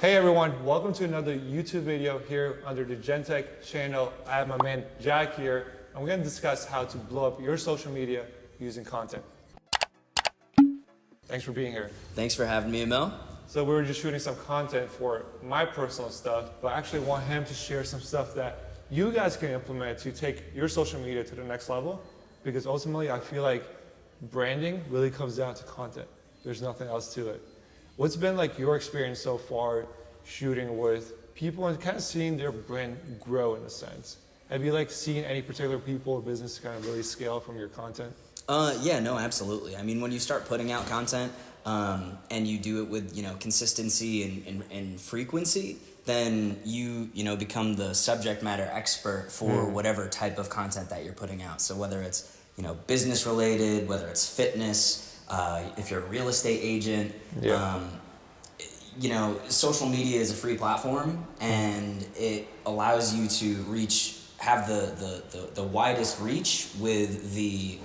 Hey everyone, welcome to another YouTube video here under the GenTech channel. I have my man Jack here, and we're going to discuss how to blow up your social media using content. Thanks for being here. Thanks for having me, Amel. So we were just shooting some content for my personal stuff, but I actually want him to share some stuff that you guys can implement to take your social media to the next level, because ultimately I feel like branding really comes down to content. There's nothing else to it. What's been like your experience so far shooting with people and kind of seeing their brand grow in a sense? Have you like seen any particular people or business kind of really scale from your content? Yeah, no, absolutely. I mean, when you start putting out content and you do it with, consistency and frequency, then you become the subject matter expert for whatever type of content that you're putting out. So whether it's, business related, whether it's fitness, if you're a real estate agent, social media is a free platform, and it allows you to have the widest reach with the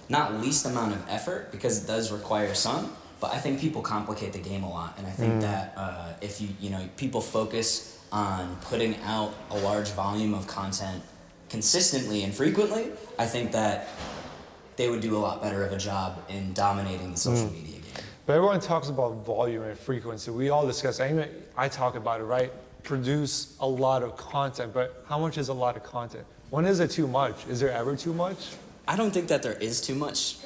not least amount of effort, because it does require some. But I think people complicate the game a lot, and I think that if people focus on putting out a large volume of content consistently and frequently, I think that they would do a lot better of a job in dominating the social media game. But everyone talks about volume and frequency. We all discuss it. I talk about it, right? Produce a lot of content, but how much is a lot of content? When is it too much? Is there ever too much? I don't think that there is too much.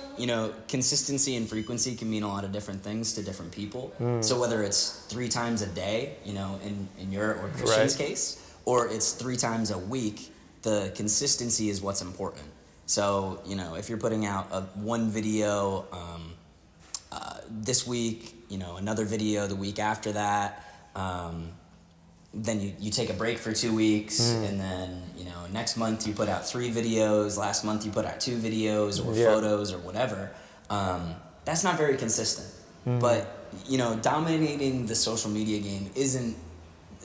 Consistency and frequency can mean a lot of different things to different people. So whether it's 3 times a day, in your or Christian's case, or it's 3 times a week, the consistency is what's important. So, if you're putting out one video this week, another video the week after that, then you take a break for 2 weeks, and then, next month you put out 3 videos, last month you put out 2 videos or photos or whatever. That's not very consistent. But, dominating the social media game isn't,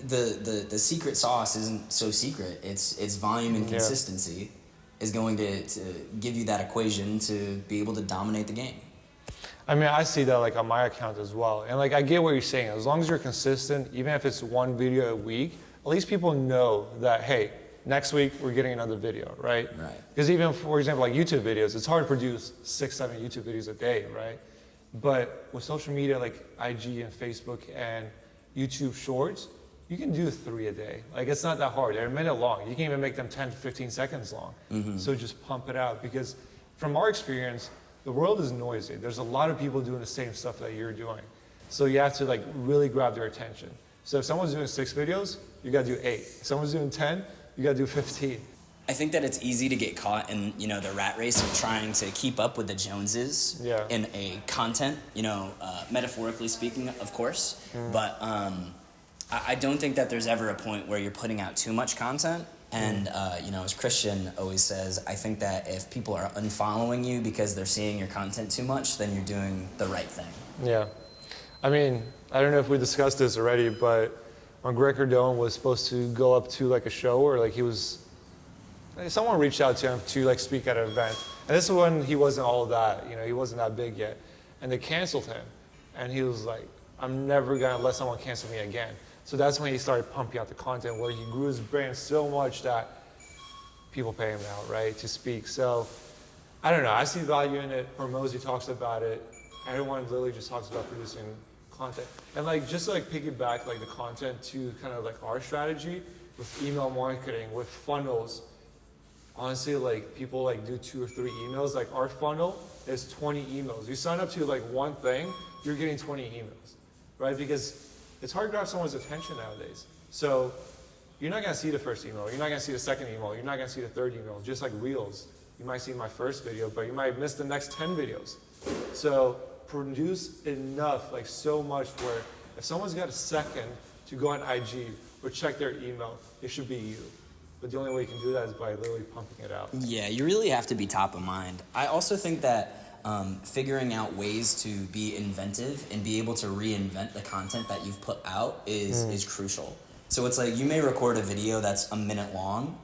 the secret sauce isn't so secret. It's volume and consistency is going to give you that equation to be able to dominate the game. I mean, I see that like on my account as well. And like, I get what you're saying. As long as you're consistent, even if it's 1 video a week, at least people know that, hey, next week we're getting another video, right? Right. Because even, for example, like YouTube videos, it's hard to produce 6, 7 YouTube videos a day, right? But with social media like IG and Facebook and YouTube Shorts, you can do 3 a day. Like, it's not that hard. They're a minute long. You can even make them 10 to 15 seconds long. So just pump it out, because from our experience, the world is noisy. There's a lot of people doing the same stuff that you're doing. So you have to like really grab their attention. So if someone's doing 6 videos, you gotta do 8. If someone's doing 10, you gotta do 15. I think that it's easy to get caught in, the rat race of trying to keep up with the Joneses in a content, metaphorically speaking, of course. But I don't think that there's ever a point where you're putting out too much content. And, as Christian always says, I think that if people are unfollowing you because they're seeing your content too much, then you're doing the right thing. Yeah. I mean, I don't know if we discussed this already, but when Greg Cardone was supposed to go up to like a show, or like someone reached out to him to like speak at an event. And this is when he wasn't all of that, he wasn't that big yet. And they canceled him. And he was like, I'm never gonna let someone cancel me again. So that's when he started pumping out the content, where he grew his brand so much that people pay him now, right, to speak. So I don't know. I see value in it. Hormozy talks about it. Everyone literally just talks about producing content. And like, just to like piggyback like the content to kind of like our strategy with email marketing, with funnels. Honestly, like people like do 2 or 3 emails. Like our funnel is 20 emails. You sign up to like one thing, you're getting 20 emails, right? Because it's hard to grab someone's attention nowadays. So you're not gonna see the first email, you're not gonna see the second email, you're not gonna see the third email. Just like Reels, you might see my first video, but you might miss the next 10 videos. So produce enough, like so much, where if someone's got a second to go on IG or check their email, it should be you. But the only way you can do that is by literally pumping it out. Yeah, you really have to be top of mind. I also think that figuring out ways to be inventive and be able to reinvent the content that you've put out is crucial. So it's like you may record a video that's a minute long,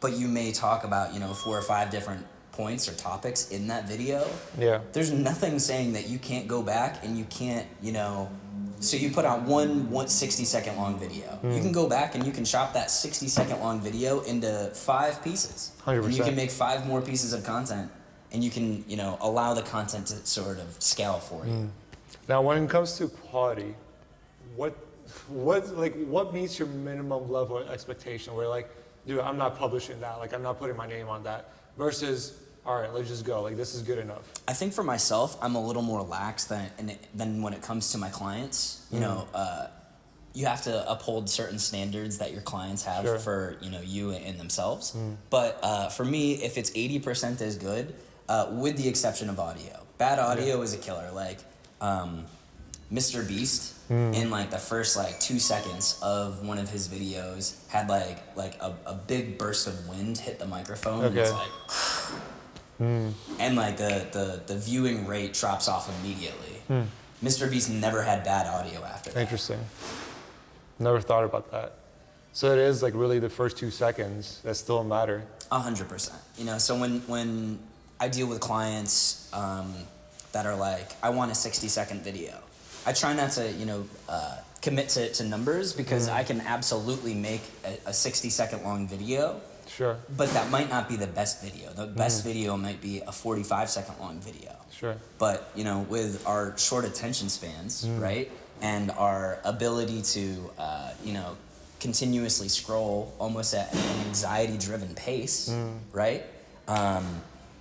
but you may talk about 4 or 5 different points or topics in that video. Yeah. There's nothing saying that you can't go back and you can't So you put out one 60-second long video. You can go back and you can chop that 60-second long video into 5 pieces. 100%. And you can make 5 more pieces of content, and you can, allow the content to sort of scale for you. Now, when it comes to quality, what meets your minimum level of expectation? Where like, dude, I'm not publishing that. Like, I'm not putting my name on that. Versus, all right, let's just go. Like, this is good enough. I think for myself, I'm a little more lax than when it comes to my clients. You have to uphold certain standards that your clients have for you and themselves. But for me, if it's 80% as good, with the exception of audio, bad audio is a killer. Like Mr. Beast in like the first 2 seconds of one of his videos had like a big burst of wind hit the microphone. And it's like. And like the viewing rate drops off immediately. Mr. Beast never had bad audio after that. Interesting. Never thought about that. So it is like really the first 2 seconds that still matter. 100%. So when I deal with clients that are like, I want a 60-second video, I try not to commit to numbers because I can absolutely make a 60-second long video. Sure. But that might not be the best video. The best video might be a 45-second long video. Sure. But, with our short attention spans, right, and our ability to, continuously scroll almost at an anxiety-driven pace, right?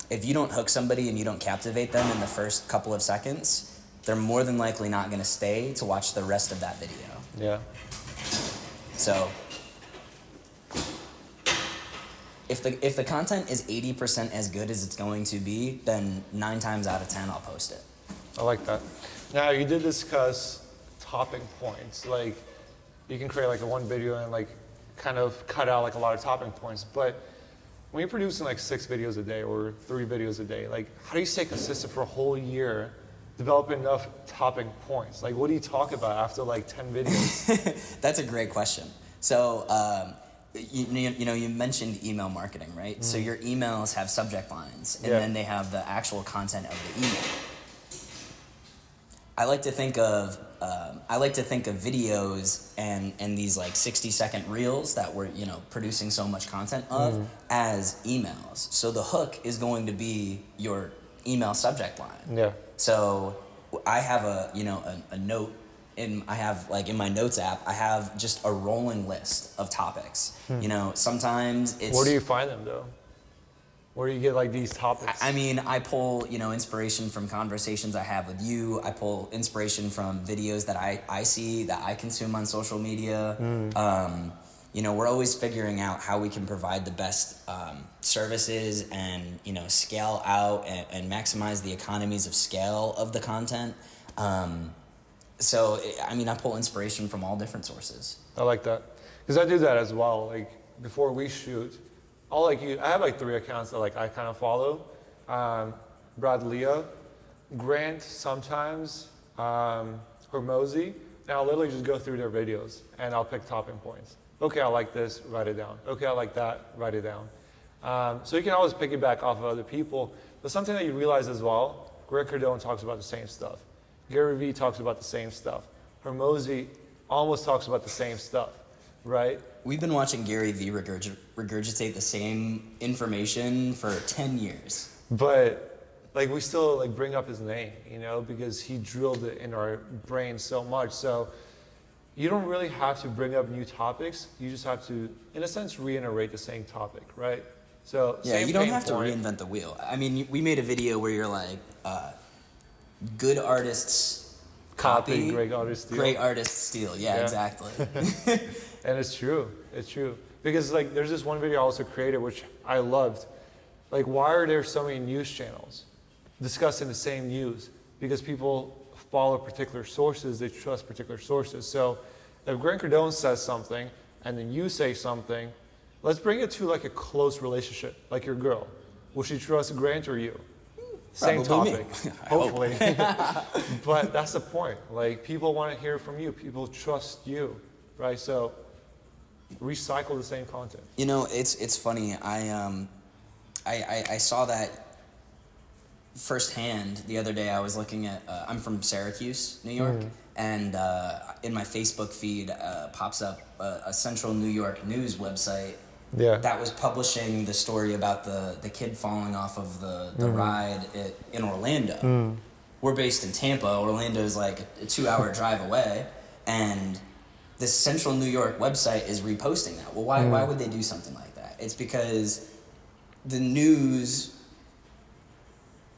If you don't hook somebody and you don't captivate them in the first couple of seconds, they're more than likely not going to stay to watch the rest of that video. Yeah. So if the content is 80% as good as it's going to be, then 9 times out of 10 I'll post it. I like that. Now you did discuss topping points. Like you can create like a one video and like kind of cut out like a lot of topping points. But when you're producing like 6 videos a day or 3 videos a day, like how do you stay consistent for a whole year, develop enough topping points? Like what do you talk about after like 10 videos? That's a great question. So you mentioned email marketing, right? So your emails have subject lines, and then they have the actual content of the email. I like to think of videos and these like 60-second reels that we're producing so much content of as emails. So the hook is going to be your email subject line. Yeah. So I have a note. In my notes app, I have just a rolling list of topics. Sometimes it's. Where do you find them though? Where do you get like these topics? I mean, I pull inspiration from conversations I have with you. I pull inspiration from videos that I see that I consume on social media. We're always figuring out how we can provide the best services and scale out and maximize the economies of scale of the content. So, I pull inspiration from all different sources. I like that. Because I do that as well. Like, before we shoot, I have like 3 accounts that like I kind of follow. Brad Leah, Grant sometimes, Hormozy. And I'll literally just go through their videos and I'll pick topping points. Okay, I like this, write it down. Okay, I like that, write it down. So you can always piggyback off of other people. But something that you realize as well, Greg Cardone talks about the same stuff. Gary Vee talks about the same stuff. Hormozy almost talks about the same stuff, right? We've been watching Gary Vee regurgitate the same information for 10 years. But like we still like bring up his name, because he drilled it in our brain so much. So you don't really have to bring up new topics. You just have to, in a sense, reiterate the same topic, right? So yeah, you don't have to reinvent the wheel. We made a video where you're like, good artists copy, great artists steal. Great artists steal. Yeah, exactly. And it's true. It's true. Because like there's this one video I also created which I loved. Like why are there so many news channels discussing the same news? Because people follow particular sources, they trust particular sources. So if Grant Cardone says something and then you say something, let's bring it to like a close relationship, like your girl. Will she trust Grant or you? Same topic, hopefully. But that's the point. Like people want to hear from you. People trust you, right? So recycle the same content. It's funny. I saw that firsthand the other day. I was looking at. I'm from Syracuse, New York, and in my Facebook feed pops up a Central New York news website that was publishing the story about the kid falling off of the ride in Orlando. We're based in Tampa. Orlando is like a 2-hour drive away, and this Central New York website is reposting that. Well, why would they do something like that? It's because the news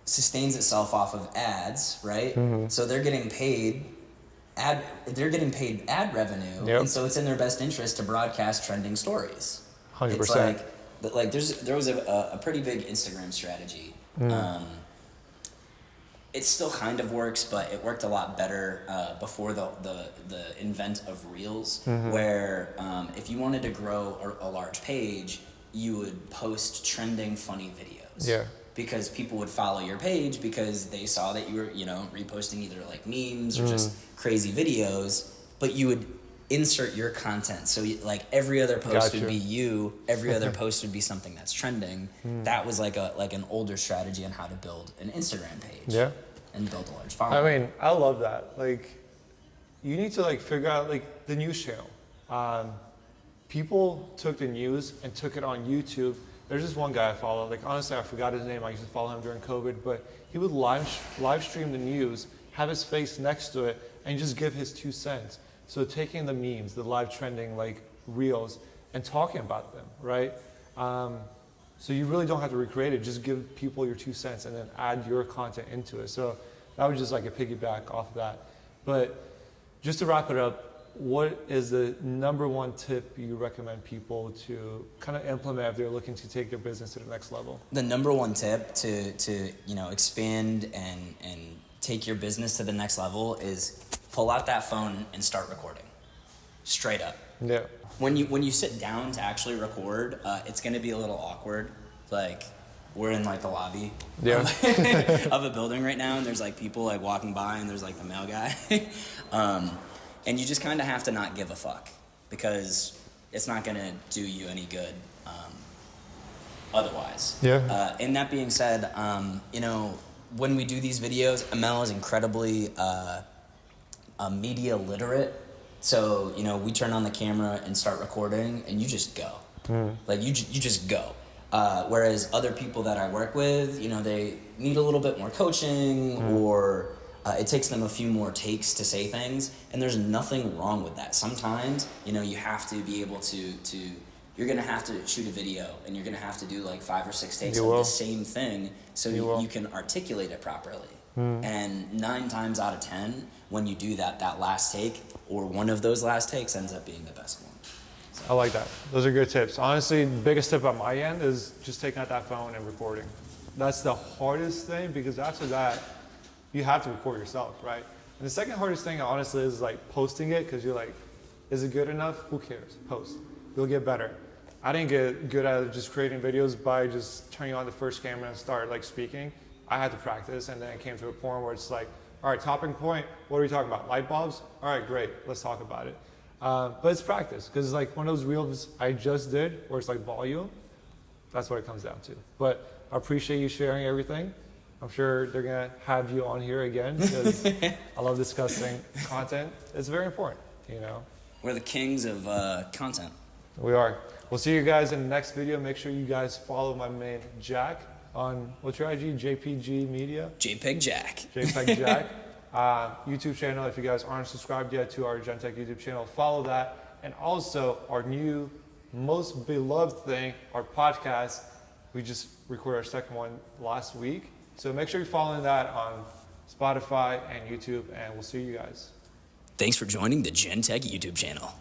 sustains itself off of ads, right? So they're getting paid ad revenue, and so it's in their best interest to broadcast trending stories. 100%. It's like there was a pretty big Instagram strategy. It still kind of works, but it worked a lot better before the invent of Reels, where if you wanted to grow a large page, you would post trending funny videos. Yeah. Because people would follow your page because they saw that you were, reposting either like memes or just crazy videos, but you would insert your content. So like every other post would be you, every other post would be something that's trending. That was like an older strategy on how to build an Instagram page. Yeah. And build a large following. I mean, I love that. Like, you need to like figure out like the news channel. People took the news and took it on YouTube. There's this one guy I follow. Like, honestly, I forgot his name. I used to follow him during COVID, but he would live stream the news, have his face next to it, and just give his 2 cents. So taking the memes, the live trending like reels, and talking about them, right? So you really don't have to recreate it. Just give people your 2 cents and then add your content into it. So that was just like a piggyback off of that. But just to wrap it up, what is the #1 tip you recommend people to kind of implement if they're looking to take their business to the next level? The #1 tip to expand and take your business to the next level is pull out that phone and start recording. Straight up. Yeah. When you sit down to actually record, it's going to be a little awkward. Like, we're in like the lobby of a building right now, and there's like people like walking by, and there's like the mail guy. And you just kind of have to not give a fuck, because it's not going to do you any good otherwise. Yeah. And that being said, when we do these videos, Amel is incredibly media literate. So, we turn on the camera and start recording, and you just go. Like, you just go. Whereas other people that I work with, they need a little bit more coaching, or it takes them a few more takes to say things, and there's nothing wrong with that. Sometimes, you have to be able to you're going to have to shoot a video, and you're going to have to do like 5 or 6 takes of the same thing so you can articulate it properly. And 9 times out of 10, when you do that last take, or one of those last takes, ends up being the best one. So. I like that. Those are good tips. Honestly, the biggest tip on my end is just taking out that phone and recording. That's the hardest thing, because after that, you have to record yourself, right? And the second hardest thing, honestly, is like posting it, because you're like, is it good enough? Who cares? Post. You'll get better. I didn't get good at just creating videos by just turning on the first camera and start like speaking. I had to practice, and then it came to a point where it's like, all right, topic point, what are we talking about? Light bulbs? All right, great, let's talk about it. But it's practice, because like one of those reels I just did, where it's like volume, that's what it comes down to. But I appreciate you sharing everything. I'm sure they're gonna have you on here again, because I love discussing content. It's very important, We're the kings of content. We are. We'll see you guys in the next video. Make sure you guys follow my man Jack on, what's your IG? JPG Media? JPEG Jack. JPEG Jack. YouTube channel, if you guys aren't subscribed yet to our GenTech YouTube channel, follow that. And also our new most beloved thing, our podcast. We just recorded our second one last week. So make sure you're following that on Spotify and YouTube, and we'll see you guys. Thanks for joining the GenTech YouTube channel.